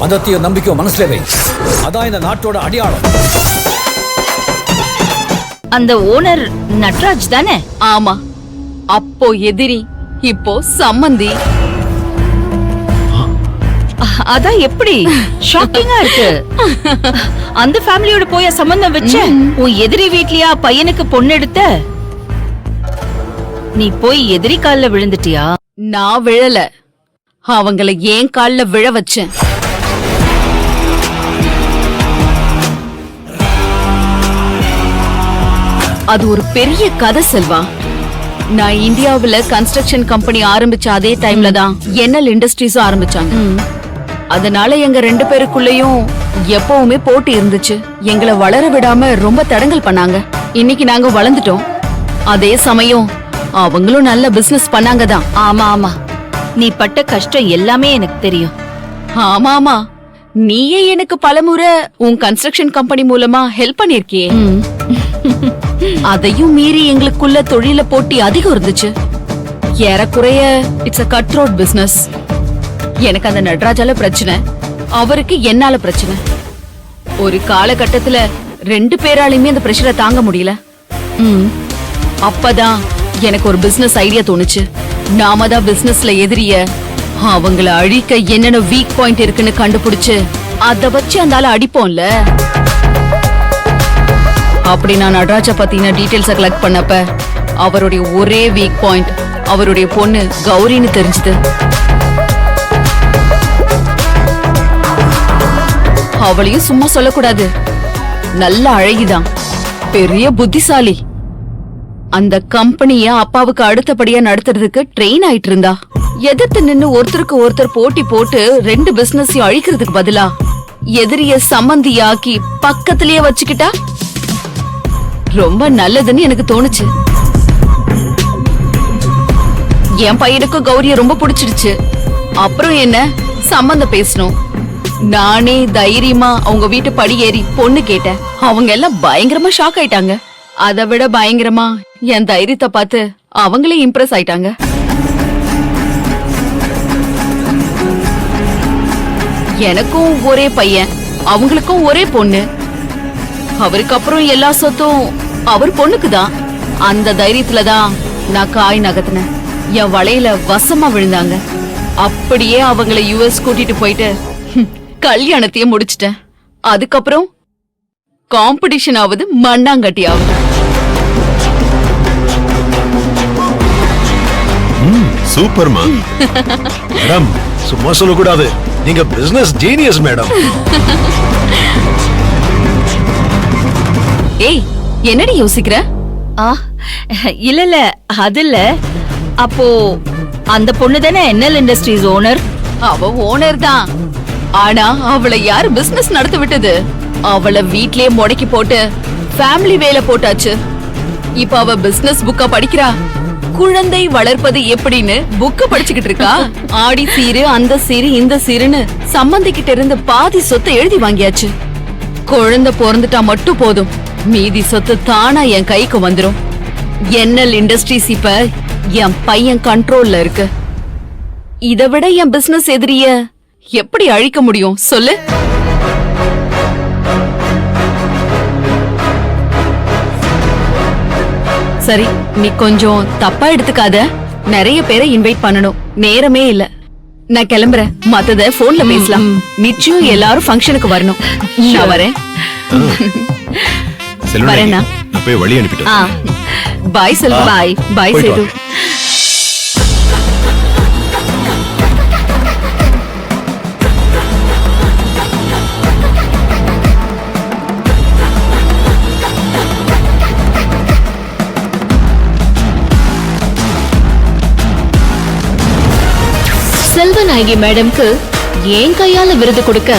மதத்தையும் நம்பிக்கையும் மனசுல வை. அதான் இந்த நாட்டோட அடையாளம். அந்த ஓனர் நட்ராஜ் தானே? ஆமா, அப்போ எதிரி, இப்போ சம்மந்தி. அதான் எப்படி? ஷாக்கிங்கா இருக்கு. அந்த ஃபேமிலியோட போய சம்பந்தம் வச்ச உன் எதிரி வீட்லயா பையனுக்கு பொண்ணு எடுத்த? நீ போய் எதிரி கால்ல விழுந்துட்டியா? நான் விழல, அவங்கள ஏன் கால்ல விழ வச்சேன். அது ஒரு பெரிய கதை செல்வா. நான் இந்தியாவுல கன்ஸ்ட்ரக்ஷன் கம்பெனி ஆரம்பிச்ச அதே டைம்ல தான் என்எல் இண்டஸ்ட்ரீஸும் ஆரம்பிச்சாங்க. அதனால எங்க 2 பேருக்குள்ளயும் எப்பவுமே போட்டி இருந்துச்சு. எங்களை வளர விடாம ரொம்ப தடங்கல் பண்ணாங்க. இன்னைக்கு நாங்க வளர்ந்துட்டோம். அதே சமயம் அவங்களும் நல்ல பிசினஸ் பண்ணாங்க தான். ஆமா ஆமா, நீ பட்ட கஷ்டம் எல்லாமே எனக்கு தெரியும். ஆமா ஆமா, நீயே எனக்கு பலமுறை உன் கன்ஸ்ட்ரக்ஷன் கம்பெனி மூலமா ஹெல்ப் பண்ணிருக்கியே. அதையும் மீறி எங்களுக்குள்ள தொழில போட்டி அதிகம் இருந்துச்சு. ஏறக்குறைய இட்ஸ் a cutthroat business. எனக்கு அந்த நட்ராஜால பிரச்சனை, அவருக்கு என்னால பிரச்சனை. ஒரு காலகட்டத்துல 2 பேராலையுமே அந்த பிரஷரை தாங்க முடியல. அப்பதான் எனக்கு ஒரு பிசினஸ் ஐடியா தோணுச்சு. நாம தான் பிசினஸ்ல எதிரிய, அவங்கள அழிக்க என்னென்ன வீக் பாயிண்ட் இருக்குன்னு கண்டுபிடிச்சு அத வச்சு அந்த ஆள அடிப்போம்ல. அப்படி நான் நடராஜ பத்தின டீடைல்ஸ கலெக்ட் பண்ணப்ப அவருடைய ஒரே வீக் பாயிண்ட் அவருடைய பொண்ணு கௌரின்னு தெரிஞ்சது. அவளையும் சும்மா சொல்லக்கூடாது, நல்ல அழகிதான், பெரிய புத்திசாலி. அந்த கம்பெனிய அப்பாவுக்கு அடுத்தபடியா நடத்துறதுக்கு ட்ரெயின் ஆயிட்டு இருந்தா. எதிர்த்து நின்னு ஒருத்தருக்கு ஒருத்தர் போட்டி போட்டு 2 பிசினஸையும் அழிக்கிறதுக்கு பதிலா எதிரிய சம்மந்தியாக்கி பக்கத்திலேயே வச்சுக்கிட்டா ரொம்ப நல்லதுன்னு எனக்கு தோணுச்சு. என் பையனுக்கும் கௌரிய ரொம்ப பிடிச்சிடுச்சு. அப்புறம் என்ன, சம்பந்தம் பேசணும். நானே தைரியமா அவங்க வீட்டு படி ஏறி பொண்ணு கேட்டேன். அவங்க எல்லாம் பயங்கரமா ஷாக் ஆயிட்டாங்க. அதை விட பயங்கரமா என் தைரியத்தை பார்த்து அவங்களே இம்ப்ரெஸ் ஆயிட்டாங்க. எனக்கும் ஒரே பையன், அவங்களுக்கும் ஒரே பொண்ணு. அவருக்கு அப்புறம் எல்லா சொத்தும் அவர் பொண்ணுக்கு தான். அந்த தைரியத்துல தான் நான் காய் நகர்த்தினேன். என் வலையில வசமா விழுந்தாங்க. அப்படியே அவங்கள யுஎஸ் கூட்டிட்டு போயிட்டு கல்யாணத்தையே முடிச்சிட்டேன். அதுக்கப்புறம் காம்படிஷன் ஆகுது, மண்ணாங்கட்டி ஆகுது. சூப்பர்மா. மேடம், சும்மா சொல்லக்கூடாது, நீங்க பிசினஸ் ஜீனியஸ் மேடம். ஏய், என்னடி யோசிக்கிற? இல்ல அது இல்ல. அப்போ அந்த பொண்ணு தானே என்எல் இண்டஸ்ட்ரீஸ் ஓனர்? அவ ஓனர் தான். ஆனா அவளை யாரு பிசினஸ் நடத்த விட்டது? அவளை வீட்லயே முடக்கி போட்டு ஃபேமிலி வேலை போட்டாச்சு. இப்ப அவ பிசினஸ் புக்க படிக்கிறா. குழந்தை வளர்ப்பது எப்படின்னு புக்க படிச்சுக்கிட்டு இருக்கா. ஆடி சீரு, அந்த சீரு, இந்த சீருன்னு சம்பந்திக்கிட்ட இருந்து பாதி சொத்தை எழுதி வாங்கியாச்சு. குழந்தை பிறந்துட்டா மட்டும் போதும், மீதி சொத்து தானா என் கைக்கு வந்துரும். என்எல் இண்டஸ்ட்ரீஸ் இப்ப என் பையன் கண்ட்ரோல்ல இருக்கு. இதை விட என் பிசினஸ் எதிரிய எப்படி அழிக்க முடியும் சொல்லு? சரி, நீ கொஞ்சம் தப்பா எடுத்துக்காத. நிறைய பேரை இன்வைட் பண்ணணும், நேரமே இல்ல. நான் கிளம்புறேன், மத்தத போன்ல பேசலாம். நிச்சயம் எல்லாரும் ஃபங்க்ஷனுக்கு வரணும். நான் வரேன். வரேனா? நான் போய் வழி அனுப்பிட்டேன். பாய் செல்வா. பாய் பாய் சேது. செல்வநாயகி மேடம்க்கு என் கையால விருது கொடுக்க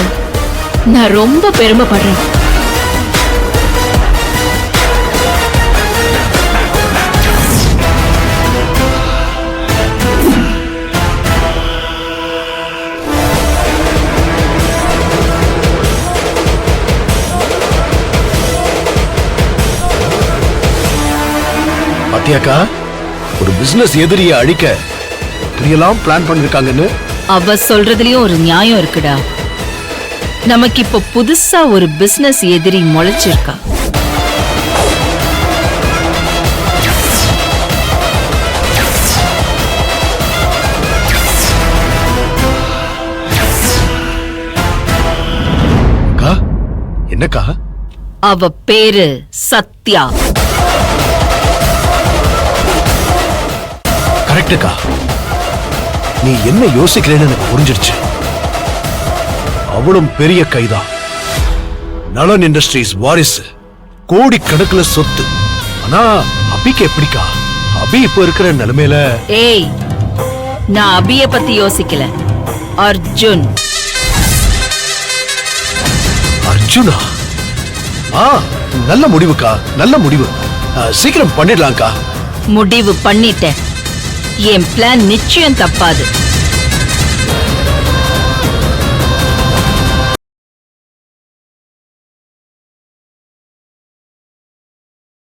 நான் ரொம்ப பெருமைப்படுறேன். பாத்தியாக்கா, ஒரு பிசினஸ் எதிரியை அழிக்க இப்படியெல்லாம் பிளான் பண்ணிருக்காங்கன்னு. அவ சொல்றதுலயும் ஒரு நியாயம் இருக்குடா. நமக்கு இப்போ புதுசா ஒரு பிசினஸ் எதிரி முளைச்சிருக்கா. அக்கா, என்னக்கா? அவ பேரு சத்யா. கரெக்டுக்கா. நீ என்ன யோசிக்கிறேன்னு எனக்கு புரிஞ்சிடுச்சு. அவளும் பெரிய கைதான். நலன் இண்டஸ்ட்ரீஸ் வாரிசு, கோடிக்கணக்கில் சொத்து. ஆனா அபிக்கு எப்படிக்கா? அபி இப்ப இருக்கிற நிலைமையில. ஏய், நான் அபிய பத்தி யோசிக்கல, அர்ஜுன். அர்ஜுனா? நல்ல முடிவுக்கா, நல்ல முடிவு. சீக்கிரம் பண்ணிடலாம்க்கா. முடிவு பண்ணிட்டேன். என் பிளான் நிச்சயம் தப்பாது.